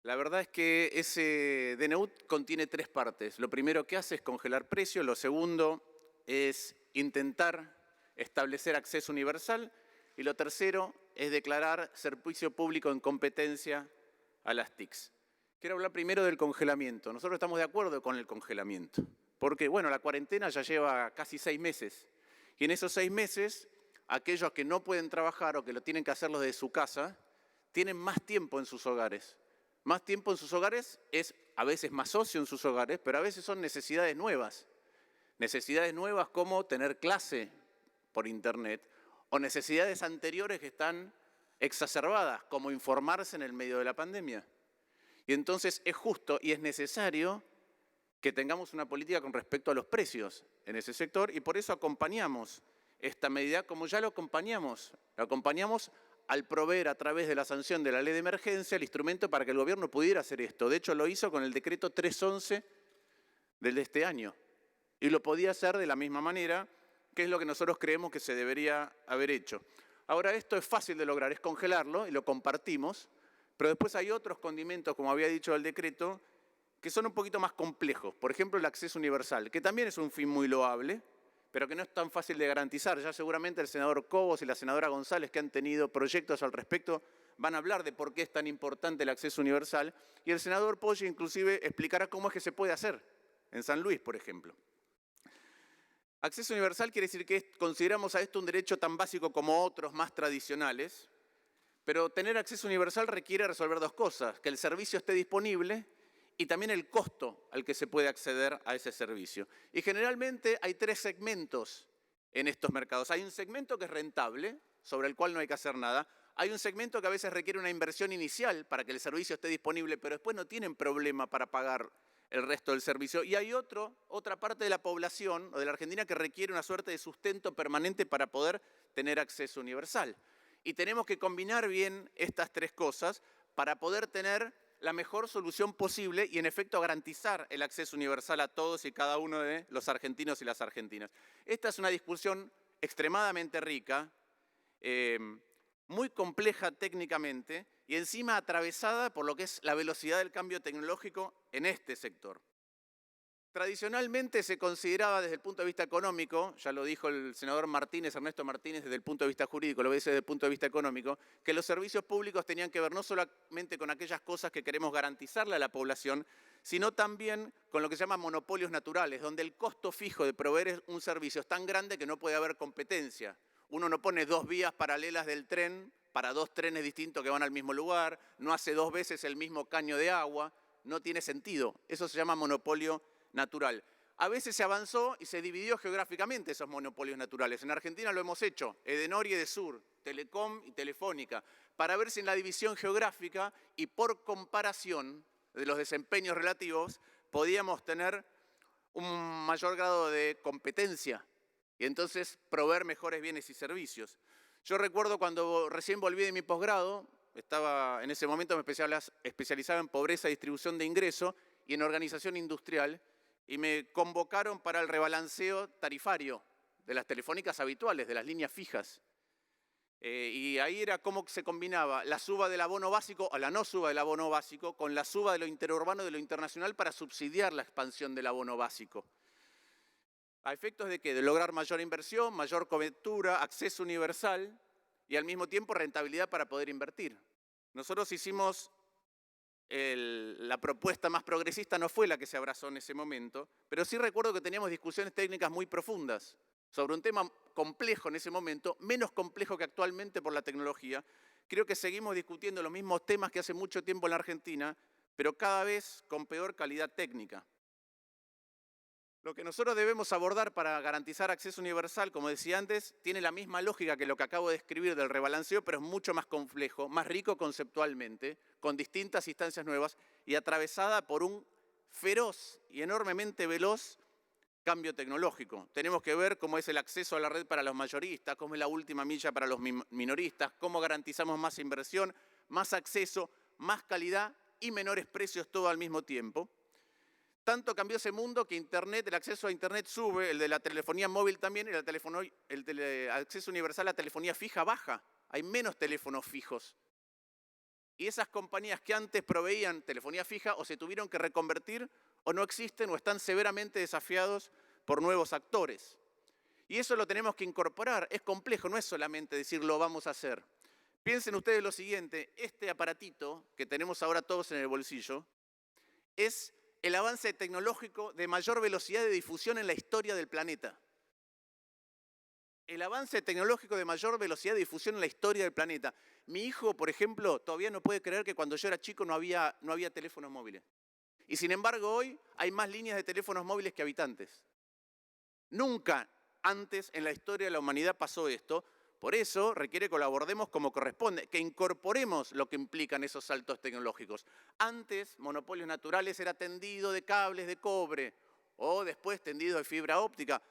La verdad es que ese DNU contiene tres partes. Lo primero que hace es congelar precios, lo segundo es intentar establecer acceso universal y lo tercero es declarar servicio público en competencia a las TICs. Quiero hablar primero del congelamiento. Nosotros estamos de acuerdo con el congelamiento, porque bueno, la cuarentena ya lleva casi 6 meses y en esos 6 meses aquellos que no pueden trabajar o que lo tienen que hacerlo desde su casa tienen más tiempo en sus hogares. Más tiempo en sus hogares es a veces más ocio en sus hogares, pero a veces son necesidades nuevas. Necesidades nuevas como tener clase por internet o necesidades anteriores que están exacerbadas, como informarse en el medio de la pandemia. Y entonces es justo y es necesario que tengamos una política con respecto a los precios en ese sector y por eso acompañamos esta medida como ya lo acompañamos. Lo acompañamos al proveer a través de la sanción de la ley de emergencia el instrumento para que el gobierno pudiera hacer esto. De hecho, lo hizo con el decreto 311 del de este año. Y lo podía hacer de la misma manera, que es lo que nosotros creemos que se debería haber hecho. Ahora, esto es fácil de lograr, es congelarlo y lo compartimos, pero después hay otros condimentos, como había dicho el decreto, que son un poquito más complejos. Por ejemplo, el acceso universal, que también es un fin muy loable, pero que no es tan fácil de garantizar. Ya seguramente el senador Cobos y la senadora González, que han tenido proyectos al respecto, van a hablar de por qué es tan importante el acceso universal, y el senador Poggi inclusive explicará cómo es que se puede hacer, en San Luis, por ejemplo. Acceso universal quiere decir que consideramos a esto un derecho tan básico como otros más tradicionales, pero tener acceso universal requiere resolver dos cosas, que el servicio esté disponible y también el costo al que se puede acceder a ese servicio. Y generalmente hay tres segmentos en estos mercados. Hay un segmento que es rentable, sobre el cual no hay que hacer nada. Hay un segmento que a veces requiere una inversión inicial para que el servicio esté disponible, pero después no tienen problema para pagar el resto del servicio. Y hay otra parte de la población o de la Argentina que requiere una suerte de sustento permanente para poder tener acceso universal. Y tenemos que combinar bien estas tres cosas para poder tener la mejor solución posible y en efecto garantizar el acceso universal a todos y cada uno de los argentinos y las argentinas. Esta es una discusión extremadamente rica, muy compleja técnicamente y encima atravesada por lo que es la velocidad del cambio tecnológico en este sector. Tradicionalmente se consideraba desde el punto de vista económico, ya lo dijo el senador Martínez, Ernesto Martínez, desde el punto de vista jurídico, lo dice desde el punto de vista económico, que los servicios públicos tenían que ver no solamente con aquellas cosas que queremos garantizarle a la población, sino también con lo que se llama monopolios naturales, donde el costo fijo de proveer un servicio es tan grande que no puede haber competencia. Uno no pone dos vías paralelas del tren para dos trenes distintos que van al mismo lugar, no hace dos veces el mismo caño de agua, no tiene sentido. Eso se llama monopolio natural. A veces se avanzó y se dividió geográficamente esos monopolios naturales. En Argentina lo hemos hecho, Edenor y Edesur, Telecom y Telefónica, para ver si en la división geográfica y por comparación de los desempeños relativos podíamos tener un mayor grado de competencia y entonces proveer mejores bienes y servicios. Yo recuerdo cuando recién volví de mi posgrado, en ese momento me especializaba en pobreza y distribución de ingreso y en organización industrial, y me convocaron para el rebalanceo tarifario de las telefónicas habituales, de las líneas fijas. Y ahí era cómo se combinaba la suba del abono básico o la no suba del abono básico con la suba de lo interurbano y de lo internacional para subsidiar la expansión del abono básico. ¿A efectos de qué? De lograr mayor inversión, mayor cobertura, acceso universal y al mismo tiempo rentabilidad para poder invertir. Nosotros hicimos la propuesta más progresista no fue la que se abrazó en ese momento, pero sí recuerdo que teníamos discusiones técnicas muy profundas sobre un tema complejo en ese momento, menos complejo que actualmente por la tecnología. Creo que seguimos discutiendo los mismos temas que hace mucho tiempo en la Argentina, pero cada vez con peor calidad técnica. Lo que nosotros debemos abordar para garantizar acceso universal, como decía antes, tiene la misma lógica que lo que acabo de describir del rebalanceo, pero es mucho más complejo, más rico conceptualmente, con distintas instancias nuevas y atravesada por un feroz y enormemente veloz cambio tecnológico. Tenemos que ver cómo es el acceso a la red para los mayoristas, cómo es la última milla para los minoristas, cómo garantizamos más inversión, más acceso, más calidad y menores precios todo al mismo tiempo. Tanto cambió ese mundo que Internet, el acceso a Internet sube, el de la telefonía móvil también, y el acceso universal a la telefonía fija baja. Hay menos teléfonos fijos. Y esas compañías que antes proveían telefonía fija o se tuvieron que reconvertir o no existen o están severamente desafiados por nuevos actores. Y eso lo tenemos que incorporar. Es complejo, no es solamente decir lo vamos a hacer. Piensen ustedes lo siguiente, este aparatito que tenemos ahora todos en el bolsillo es el avance tecnológico de mayor velocidad de difusión en la historia del planeta. El avance tecnológico de mayor velocidad de difusión en la historia del planeta. Mi hijo, por ejemplo, todavía no puede creer que cuando yo era chico no había teléfonos móviles. Y sin embargo hoy hay más líneas de teléfonos móviles que habitantes. Nunca antes en la historia de la humanidad pasó esto. Por eso requiere que lo abordemos como corresponde, que incorporemos lo que implican esos saltos tecnológicos. Antes, monopolios naturales era tendido de cables de cobre, o después tendido de fibra óptica,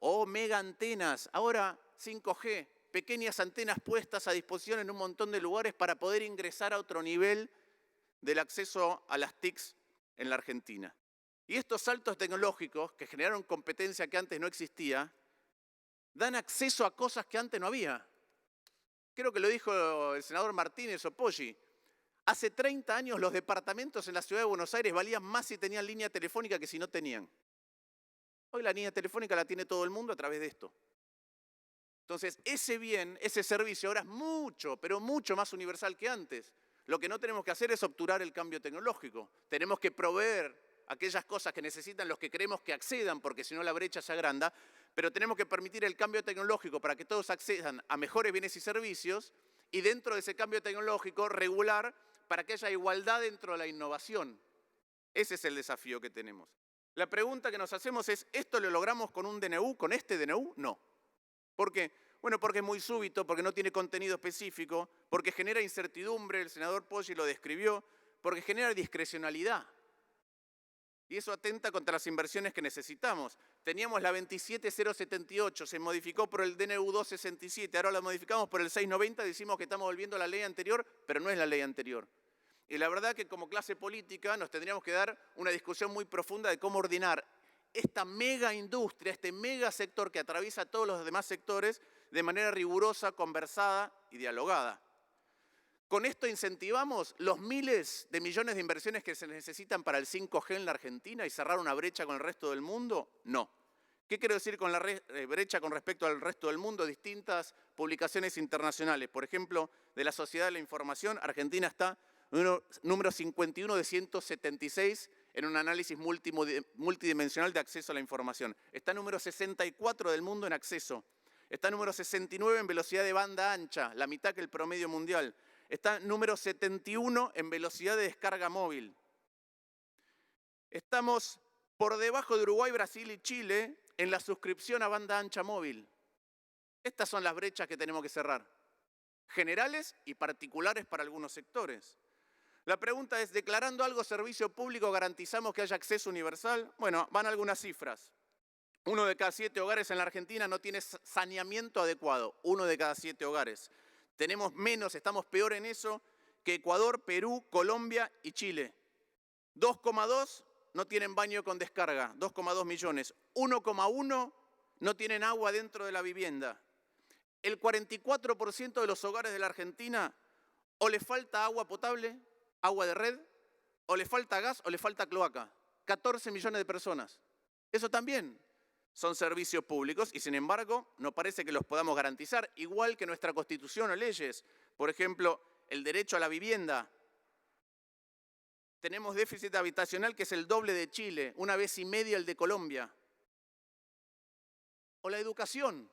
o mega antenas. Ahora 5G, pequeñas antenas puestas a disposición en un montón de lugares para poder ingresar a otro nivel del acceso a las TICs en la Argentina. Y estos saltos tecnológicos que generaron competencia que antes no existía, dan acceso a cosas que antes no había. Creo que lo dijo el senador Martínez o Poggi. Hace 30 años los departamentos en la ciudad de Buenos Aires valían más si tenían línea telefónica que si no tenían. Hoy la línea telefónica la tiene todo el mundo a través de esto. Entonces, ese bien, ese servicio ahora es mucho, pero mucho más universal que antes. Lo que no tenemos que hacer es obturar el cambio tecnológico. Tenemos que proveer aquellas cosas que necesitan los que queremos que accedan, porque si no la brecha se agranda, pero tenemos que permitir el cambio tecnológico para que todos accedan a mejores bienes y servicios y dentro de ese cambio tecnológico regular para que haya igualdad dentro de la innovación. Ese es el desafío que tenemos. La pregunta que nos hacemos es, ¿esto lo logramos con un DNU, con este DNU? No. ¿Por qué? Bueno, porque es muy súbito, porque no tiene contenido específico, porque genera incertidumbre, el senador Poggi lo describió, porque genera discrecionalidad. Y eso atenta contra las inversiones que necesitamos. Teníamos la 27078, se modificó por el DNU 267, ahora la modificamos por el 690, decimos que estamos volviendo a la ley anterior, pero no es la ley anterior. Y la verdad que como clase política nos tendríamos que dar una discusión muy profunda de cómo ordenar esta mega industria, este mega sector que atraviesa todos los demás sectores de manera rigurosa, conversada y dialogada. ¿Con esto incentivamos los miles de millones de inversiones que se necesitan para el 5G en la Argentina y cerrar una brecha con el resto del mundo? No. ¿Qué quiero decir con la brecha con respecto al resto del mundo? Distintas publicaciones internacionales. Por ejemplo, de la Sociedad de la Información, Argentina está número 51 de 176 en un análisis multidimensional de acceso a la información. Está número 64 del mundo en acceso. Está número 69 en velocidad de banda ancha, la mitad que el promedio mundial. Está número 71 en velocidad de descarga móvil. Estamos por debajo de Uruguay, Brasil y Chile en la suscripción a banda ancha móvil. Estas son las brechas que tenemos que cerrar, generales y particulares para algunos sectores. La pregunta es, ¿declarando algo servicio público garantizamos que haya acceso universal? Bueno, van algunas cifras. 1 de cada 7 hogares en la Argentina no tiene saneamiento adecuado. 1 de cada 7 hogares. Tenemos menos, estamos peor en eso que Ecuador, Perú, Colombia y Chile. 2,2 no tienen baño con descarga, 2,2 millones. 1,1 no tienen agua dentro de la vivienda. El 44% de los hogares de la Argentina o le falta agua potable, agua de red, o le falta gas o le falta cloaca. 14 millones de personas. Eso también son servicios públicos y sin embargo no parece que los podamos garantizar, igual que nuestra Constitución o leyes. Por ejemplo, el derecho a la vivienda. Tenemos déficit habitacional que es el doble de Chile, 1,5 veces el de Colombia. O la educación.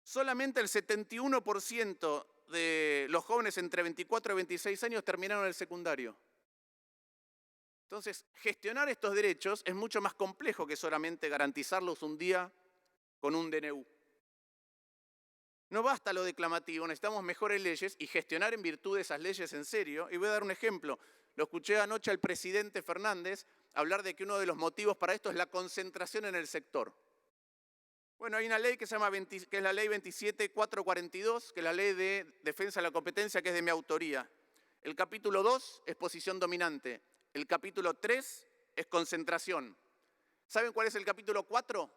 Solamente el 71% de los jóvenes entre 24 y 26 años terminaron el secundario. Entonces, gestionar estos derechos es mucho más complejo que solamente garantizarlos un día con un DNU. No basta lo declamativo, necesitamos mejores leyes y gestionar en virtud de esas leyes en serio. Y voy a dar un ejemplo. Lo escuché anoche al presidente Fernández hablar de que uno de los motivos para esto es la concentración en el sector. Bueno, hay una ley que es la ley 27442, que es la ley de defensa de la competencia, que es de mi autoría. El capítulo 2 es posición dominante. El capítulo 3 es concentración. ¿Saben cuál es el capítulo 4?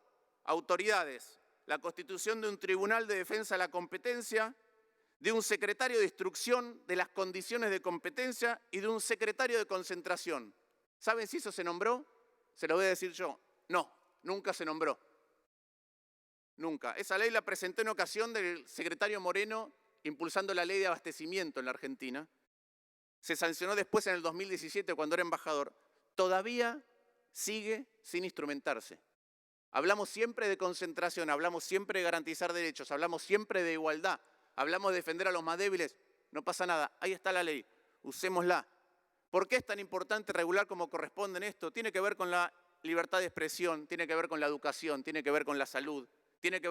Autoridades. La constitución de un tribunal de defensa de la competencia, de un secretario de instrucción de las condiciones de competencia y de un secretario de concentración. ¿Saben si eso se nombró? Se lo voy a decir yo. No, nunca se nombró. Nunca. Esa ley la presenté en ocasión del secretario Moreno impulsando la ley de abastecimiento en la Argentina. Se sancionó después en el 2017 cuando era embajador. Todavía sigue sin instrumentarse. Hablamos siempre de concentración, hablamos siempre de garantizar derechos, hablamos siempre de igualdad, hablamos de defender a los más débiles. No pasa nada, ahí está la ley, usémosla. ¿Por qué es tan importante regular como corresponde en esto? Tiene que ver con la libertad de expresión, tiene que ver con la educación, tiene que ver con la salud, tiene que ver